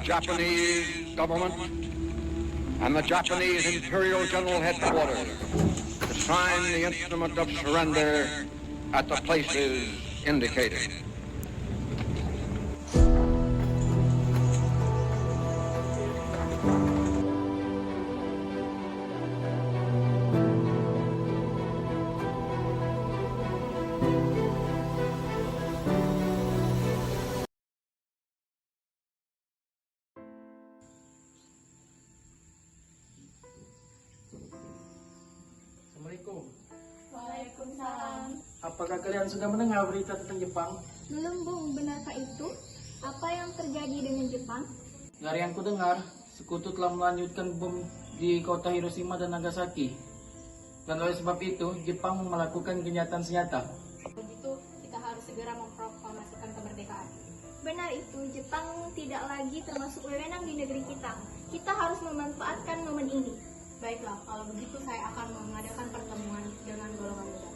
Japanese government and the Japanese Imperial General Headquarters to sign the instrument of surrender at the places indicated. Assalamualaikum. Waalaikumsalam. Apakah kalian sudah mendengar berita tentang Jepang? Belum, Bung. Benarkah itu? Apa yang terjadi dengan Jepang? Dari yang kudengar, sekutu telah melanjutkan bom di kota Hiroshima dan Nagasaki. Dan oleh sebab itu, Jepang melakukan gencatan senjata. Begitu, kita harus segera memproklamasikan kemerdekaan. Benar itu, Jepang tidak lagi termasuk wewenang di negeri kita. Kita harus memanfaatkan momen ini. Baiklah, kalau begitu saya akan mengadakan pertemuan dengan golongan muda.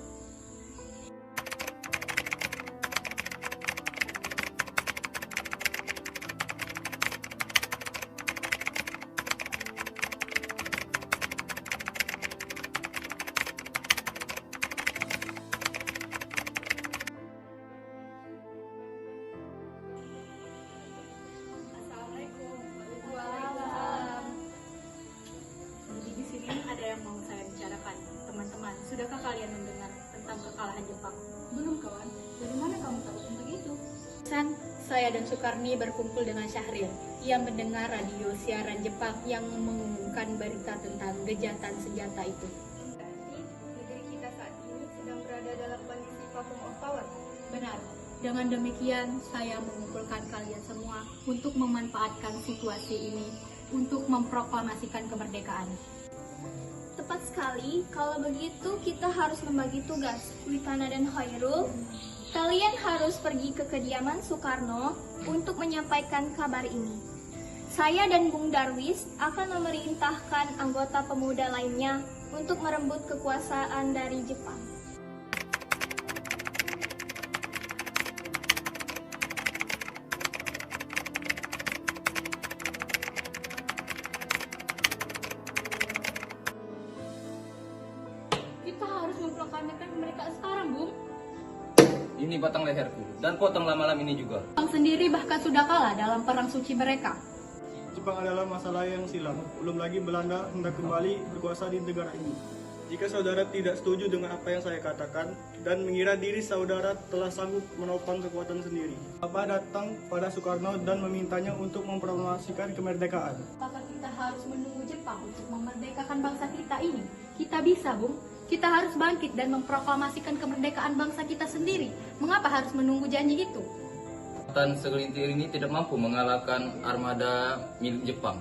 Assalamualaikum. Waalaikumsalam. Jadi di sini ada yang mau saya bicarakan, teman-teman. Sudahkah kalian mendengar tentang kekalahan Jepang? Belum, kawan. Dari mana kamu tahu tentang itu? Saya dan Sukarni berkumpul dengan Syahril. Ia mendengar radio siaran Jepang yang mengumumkan berita tentang gencatan senjata itu. Berarti negeri kita saat ini sedang berada dalam kondisi vacuum of power. Benar. Dengan demikian, saya mengumpulkan kalian semua untuk memanfaatkan situasi ini untuk memproklamasikan kemerdekaan. Tepat sekali, kalau begitu kita harus membagi tugas. Witana dan Hoirul, kalian harus pergi ke kediaman Soekarno untuk menyampaikan kabar ini. Saya dan Bung Darwis akan memerintahkan anggota pemuda lainnya untuk merebut kekuasaan dari Jepang. Kita harus memproklamasikan kemerdekaan sekarang, Bung. Ini batang leherku, dan potonglah malam ini juga. Jepang sendiri bahkan sudah kalah dalam perang suci mereka. Jepang adalah masalah yang silam. Belum lagi Belanda hendak kembali berkuasa di negara ini. Jika saudara tidak setuju dengan apa yang saya katakan dan mengira diri saudara telah sanggup menopang kekuatan sendiri, Bapak datang pada Soekarno dan memintanya untuk memproklamasikan kemerdekaan. Apakah kita harus menunggu Jepang untuk memerdekakan bangsa kita ini? Kita bisa, Bung. Kita harus bangkit dan memproklamasikan kemerdekaan bangsa kita sendiri. Mengapa harus menunggu janji itu? Kekuatan segelintir ini tidak mampu mengalahkan armada milik Jepang.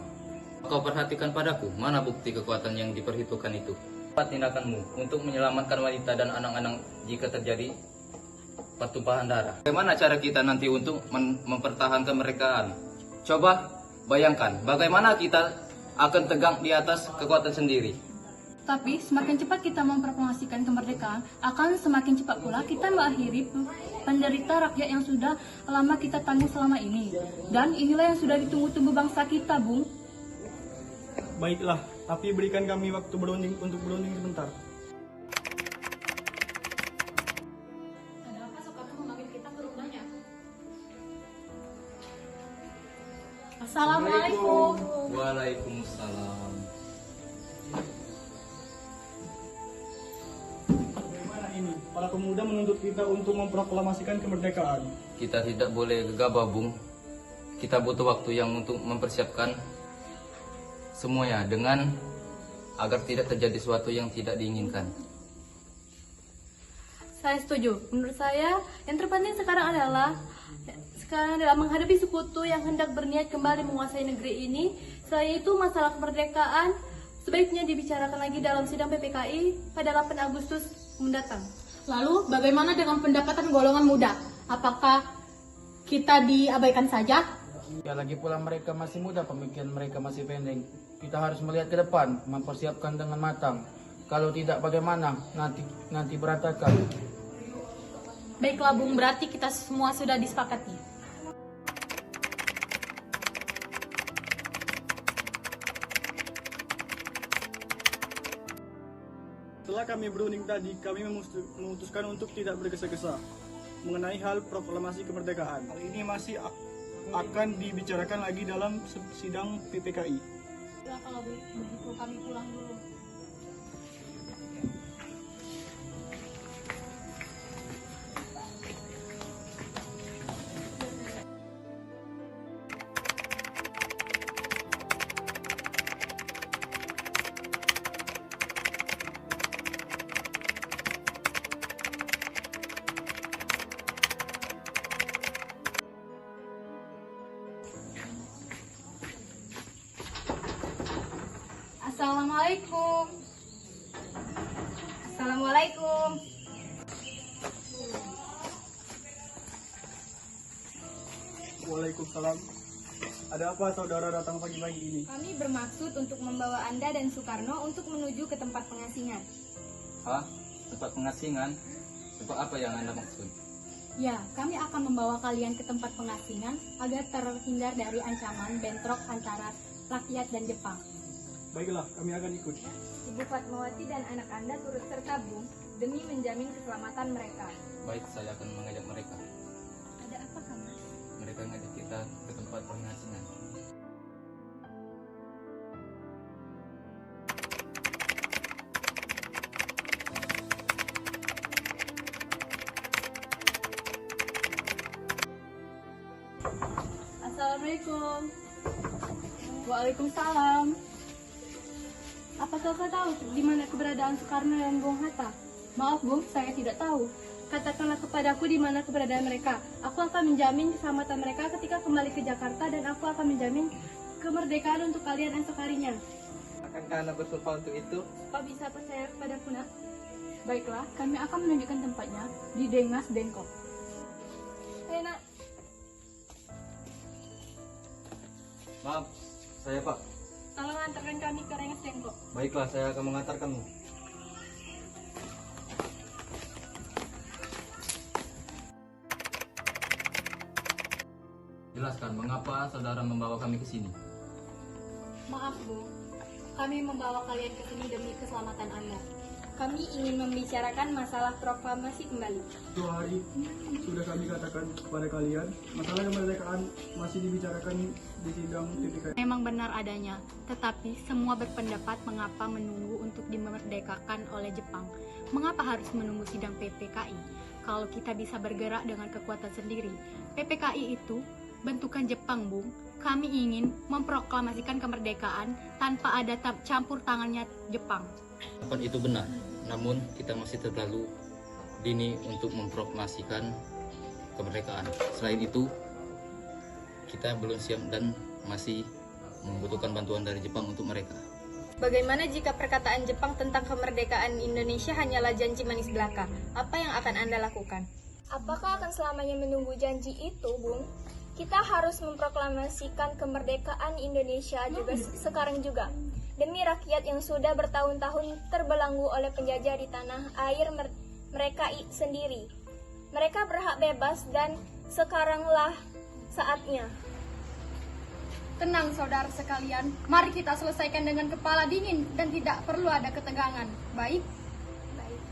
Kau perhatikan padaku, mana bukti kekuatan yang diperhitungkan itu? Apa tindakanmu untuk menyelamatkan wanita dan anak-anak jika terjadi pertumpahan darah? Bagaimana cara kita nanti untuk mempertahankan kemerdekaan? Coba bayangkan, bagaimana kita akan tegak di atas kekuatan sendiri. Tapi semakin cepat kita memproklamasikan kemerdekaan, akan semakin cepat pula kita mengakhiri penderita rakyat yang sudah lama kita tanggung selama ini. Dan inilah yang sudah ditunggu-tunggu bangsa kita, Bung. Baiklah, tapi berikan kami waktu untuk berunding sebentar. Ada apa Soekarno memanggil kita ke rumahnya? Assalamualaikum. Waalaikumsalam. Bagaimana ini? Para pemuda menuntut kita untuk memproklamasikan kemerdekaan. Kita tidak boleh gegabah, Bung. Kita butuh waktu yang untuk mempersiapkan semuanya dengan agar tidak terjadi sesuatu yang tidak diinginkan. Saya setuju. Menurut saya, yang terpenting sekarang adalah menghadapi sekutu yang hendak berniat kembali menguasai negeri ini. Selain itu, masalah kemerdekaan sebaiknya dibicarakan lagi dalam sidang PPKI pada 8 Agustus mendatang. Lalu, bagaimana dengan pendapatan golongan muda? Apakah kita diabaikan saja? Ya lagi pula mereka masih muda, pemikiran mereka masih pendek. Kita harus melihat ke depan, mempersiapkan dengan matang. Kalau tidak bagaimana? Nanti berantakan. Baiklah Bung, berarti kita semua sudah disepakati. Setelah kami berunding tadi, kami memutuskan untuk tidak bergesa-gesa mengenai hal proklamasi kemerdekaan. Hal ini masih akan dibicarakan lagi dalam sidang PPKI. Nah, kalau begitu kami pulang dulu. Assalamualaikum. Assalamualaikum. Waalaikumsalam. Ada apa saudara datang pagi-pagi ini? Kami bermaksud untuk membawa Anda dan Soekarno untuk menuju ke tempat pengasingan. Hah? Tempat pengasingan? Tempat apa yang Anda maksud? Ya, kami akan membawa kalian ke tempat pengasingan agar terhindar dari ancaman bentrok antara rakyat dan Jepang. Baiklah, kami akan ikut. Ibu Fatmawati dan anak Anda turut serta, Bung, demi menjamin keselamatan mereka. Baik, saya akan mengajak mereka. Ada apa, Kang Mas? Mereka ngajak kita ke tempat pengasingan. Assalamualaikum. Waalaikumsalam. Apa kakak tahu di mana keberadaan Soekarno dan Bung Hatta? Maaf Bung, saya tidak tahu. Katakanlah kepadaku di mana keberadaan mereka. Aku akan menjamin keselamatan mereka ketika kembali ke Jakarta dan aku akan menjamin kemerdekaan untuk kalian esok harinya. Akankah Anda bersumpah untuk itu? Kau bisa percaya kepadaku, Nak? Baiklah, kami akan menunjukkan tempatnya di Dengas Bangkok. Ayo, Nak. Maaf, saya Pak. Tolong antarkan kami ke Rengas Bangkok. Baiklah, saya akan mengantarkanmu. Jelaskan, mengapa saudara membawa kami ke sini? Maaf, Bu. Kami membawa kalian ke sini demi keselamatan Anda. Kami ingin membicarakan masalah proklamasi kembali. Dua hari sudah kami katakan kepada kalian, masalah kemerdekaan masih dibicarakan di sidang PPKI. Memang benar adanya, tetapi semua berpendapat mengapa menunggu untuk dimerdekakan oleh Jepang. Mengapa harus menunggu sidang PPKI? Kalau kita bisa bergerak dengan kekuatan sendiri. PPKI itu bentukan Jepang, Bung. Kami ingin memproklamasikan kemerdekaan tanpa ada campur tangannya Jepang. Apa itu benar? Namun kita masih terlalu dini untuk memproklamasikan kemerdekaan. Selain itu, kita belum siap dan masih membutuhkan bantuan dari Jepang untuk mereka. Bagaimana jika perkataan Jepang tentang kemerdekaan Indonesia hanyalah janji manis belaka? Apa yang akan Anda lakukan? Apakah akan selamanya menunggu janji itu, Bung? Kita harus memproklamasikan kemerdekaan Indonesia juga sekarang juga. Demi rakyat yang sudah bertahun-tahun terbelenggu oleh penjajah di tanah air mereka sendiri. Mereka berhak bebas dan sekaranglah saatnya. Tenang saudara sekalian, mari kita selesaikan dengan kepala dingin dan tidak perlu ada ketegangan. Baik? Baik.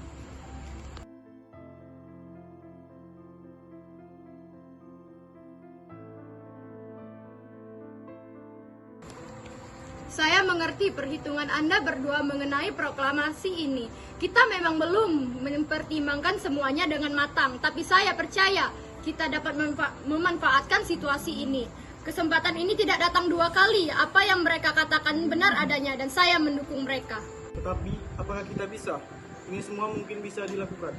Saya mengerti perhitungan Anda berdua mengenai proklamasi ini. Kita memang belum mempertimbangkan semuanya dengan matang, tapi saya percaya kita dapat memanfaatkan situasi ini. Kesempatan ini tidak datang dua kali. Apa yang mereka katakan benar adanya dan saya mendukung mereka. Tetapi, apakah kita bisa? Ini semua mungkin bisa dilakukan.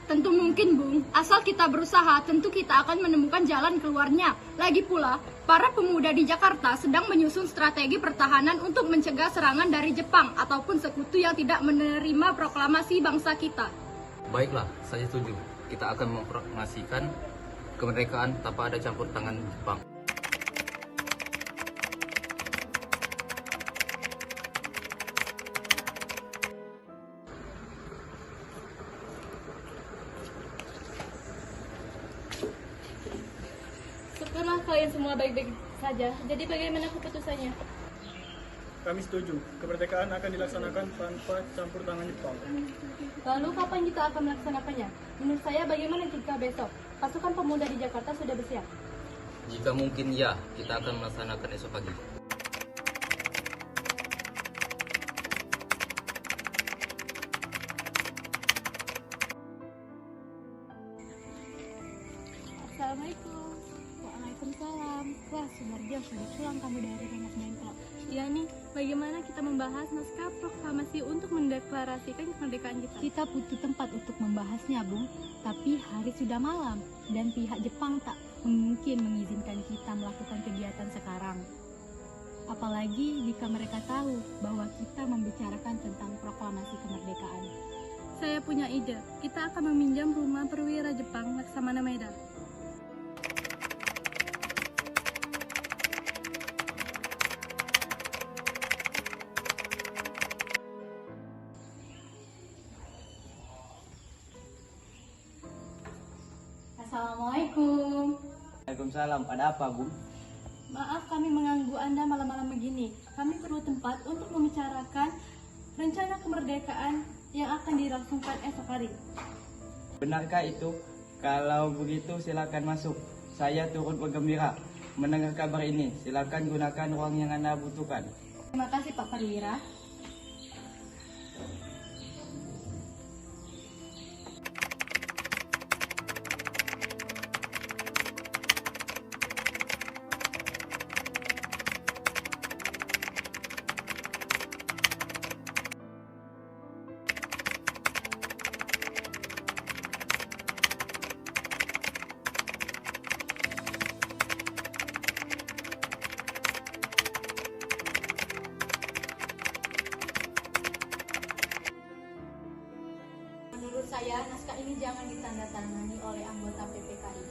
Tentu mungkin, Bung. Asal kita berusaha, tentu kita akan menemukan jalan keluarnya. Lagi pula, para pemuda di Jakarta sedang menyusun strategi pertahanan untuk mencegah serangan dari Jepang ataupun sekutu yang tidak menerima proklamasi bangsa kita. Baiklah, saya setuju. Kita akan memproklamasikan kemerdekaan tanpa ada campur tangan Jepang. Syukurlah kalian semua baik-baik saja. Jadi bagaimana keputusannya? Kami setuju, kemerdekaan akan dilaksanakan tanpa campur tangan Jepang. Lalu kapan kita akan melaksanakannya? Menurut saya bagaimana jika besok pasukan pemuda di Jakarta sudah bersiap? Jika mungkin ya, kita akan melaksanakan esok pagi. Assalamualaikum. Waalaikumsalam. Wah, Sumarjo, sudah pulang kamu dari Rengas Dengklok. Ya nih, bagaimana kita membahas naskah proklamasi untuk mendeklarasikan kemerdekaan kita? Kita butuh tempat untuk membahasnya, Bung. Tapi hari sudah malam dan pihak Jepang tak mungkin mengizinkan kita melakukan kegiatan sekarang. Apalagi jika mereka tahu bahwa kita membicarakan tentang proklamasi kemerdekaan. Saya punya ide. Kita akan meminjam rumah perwira Jepang Laksamana Maeda. Assalamualaikum. Waalaikumsalam. Ada apa, Bung? Maaf kami mengganggu Anda malam-malam begini. Kami perlu tempat untuk membicarakan rencana kemerdekaan yang akan dilangsungkan esok hari. Benarkah itu? Kalau begitu silakan masuk. Saya turut bergembira mendengar kabar ini. Silakan gunakan ruang yang Anda butuhkan. Terima kasih Pak Perwira. Menurut saya, naskah ini jangan ditandatangani oleh anggota PPKI.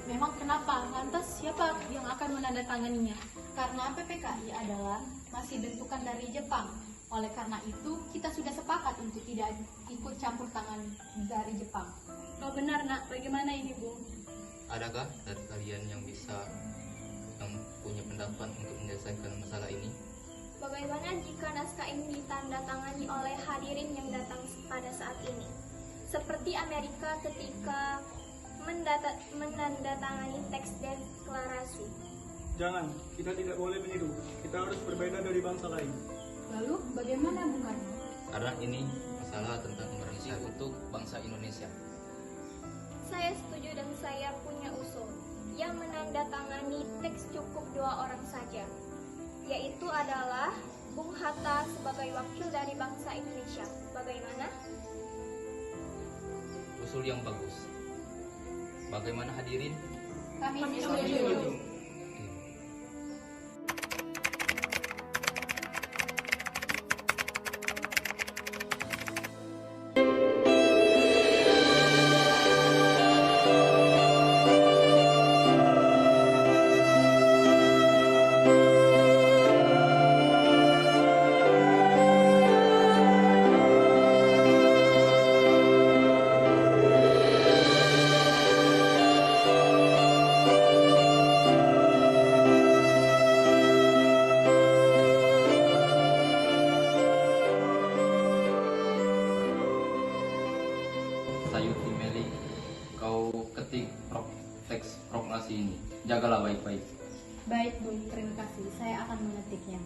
Memang kenapa? Lantas siapa yang akan menandatanganinya? Karena PPKI adalah masih bentukan dari Jepang. Oleh karena itu, kita sudah sepakat untuk tidak ikut campur tangan dari Jepang. Oh benar nak, bagaimana ini Bung? Adakah dari kalian yang punya pendapat untuk menyelesaikan masalah ini? Bagaimana jika naskah ini ditandatangani oleh hadirin yang datang pada saat ini? Seperti Amerika ketika menandatangani teks deklarasi. Jangan, kita tidak boleh meniru. Kita harus berbeda dari bangsa lain. Lalu, bagaimana Bung Karno? Karena ini masalah tentang Indonesia untuk bangsa Indonesia. Saya setuju dan saya punya usul. Yang menandatangani teks cukup 2 orang saja, yaitu adalah Bung Hatta sebagai wakil dari bangsa Indonesia. Bagaimana? Usul yang bagus. Bagaimana hadirin? Kami setuju. Sayuti Meli, kau ketik teks proklamasi ini. Jagalah baik-baik. Baik Bung, terima kasih. Saya akan mengetiknya.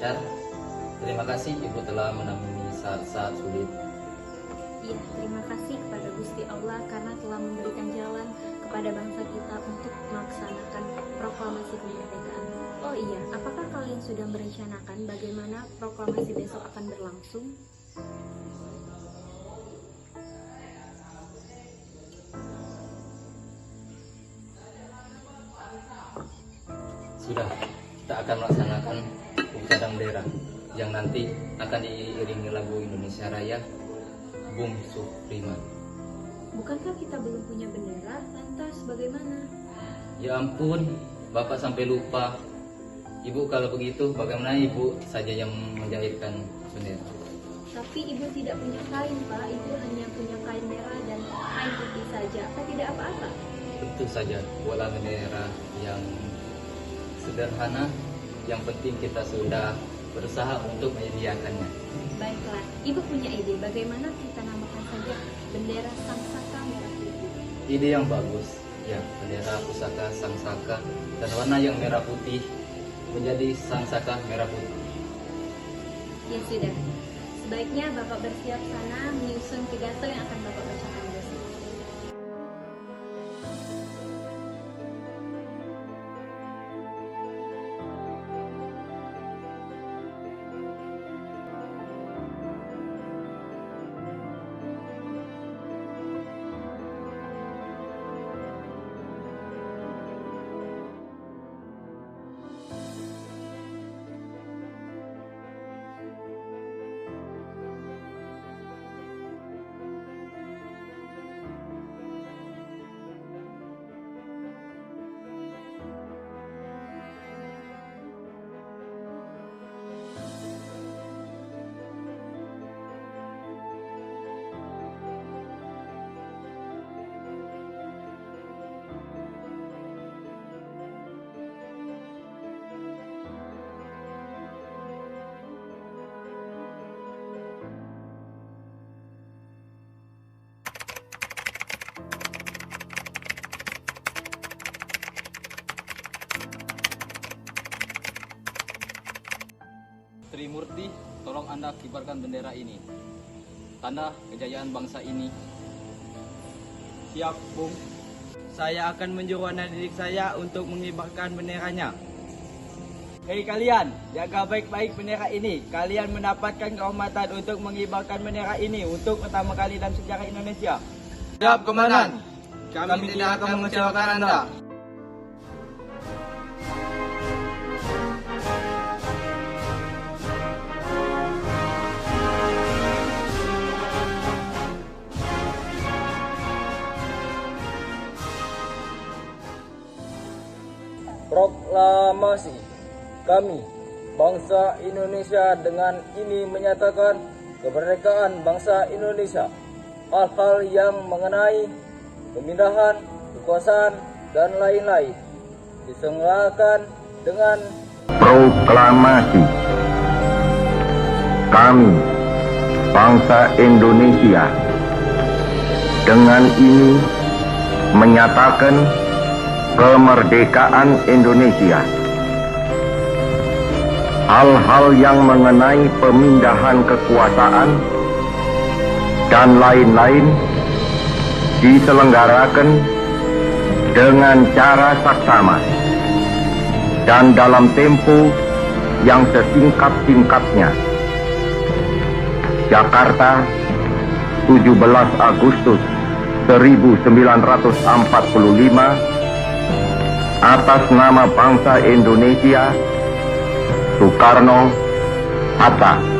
lancar. Terima kasih Ibu telah menemani saat-saat sulit. Iya, terima kasih kepada Gusti Allah karena telah memberikan jalan kepada bangsa kita untuk melaksanakan proklamasi kemerdekaan. Oh iya, apakah kalian sudah merencanakan bagaimana proklamasi besok akan berlangsung? Sudah, kita akan melaksanakan upacara bendera yang nanti akan diiringi lagu Indonesia Raya Bung Suprima. Bukankah kita belum punya bendera? Lantas bagaimana? Ya ampun, Bapak sampai lupa. Ibu kalau begitu bagaimana Ibu saja yang menjahitkan bendera? Tapi ibu tidak punya kain, Pak. Ibu hanya punya kain merah dan kain putih saja. Apa tidak apa-apa? Tentu saja, bola bendera yang sederhana, yang penting kita sudah berusaha untuk menyediakannya. Baiklah, ibu punya ide bagaimana kita namakan saja bendera Sang Saka merah putih. Ide yang bagus, ya, bendera pusaka Sang Saka dan warna yang merah putih menjadi Sang Saka merah putih. Ya sudah, sebaiknya Bapak bersiap sana menyusun pidato yang akan Bapak bacakan besok. Trimurti, tolong Anda kibarkan bendera ini. Tanda kejayaan bangsa ini. Siap, Bung. Saya akan menyuruh anak didik saya untuk mengibarkan benderanya. Hei kalian, jaga baik-baik bendera ini. Kalian mendapatkan kehormatan untuk mengibarkan bendera ini untuk pertama kali dalam sejarah Indonesia. Siap, Komandan. Kami tidak akan mengecewakan Anda. Proklamasi. Kami, bangsa Indonesia, dengan ini menyatakan kemerdekaan bangsa Indonesia. Hal-hal yang mengenai pemindahan, kekuasaan, dan lain-lain diselenggarakan dengan proklamasi. Kami, bangsa Indonesia, dengan ini menyatakan kemerdekaan Indonesia. Hal-hal yang mengenai pemindahan kekuasaan dan lain-lain diselenggarakan dengan cara saksama dan dalam tempo yang sesingkat-singkatnya. Jakarta, 17 Agustus 1945, atas nama bangsa Indonesia, Soekarno, Hatta.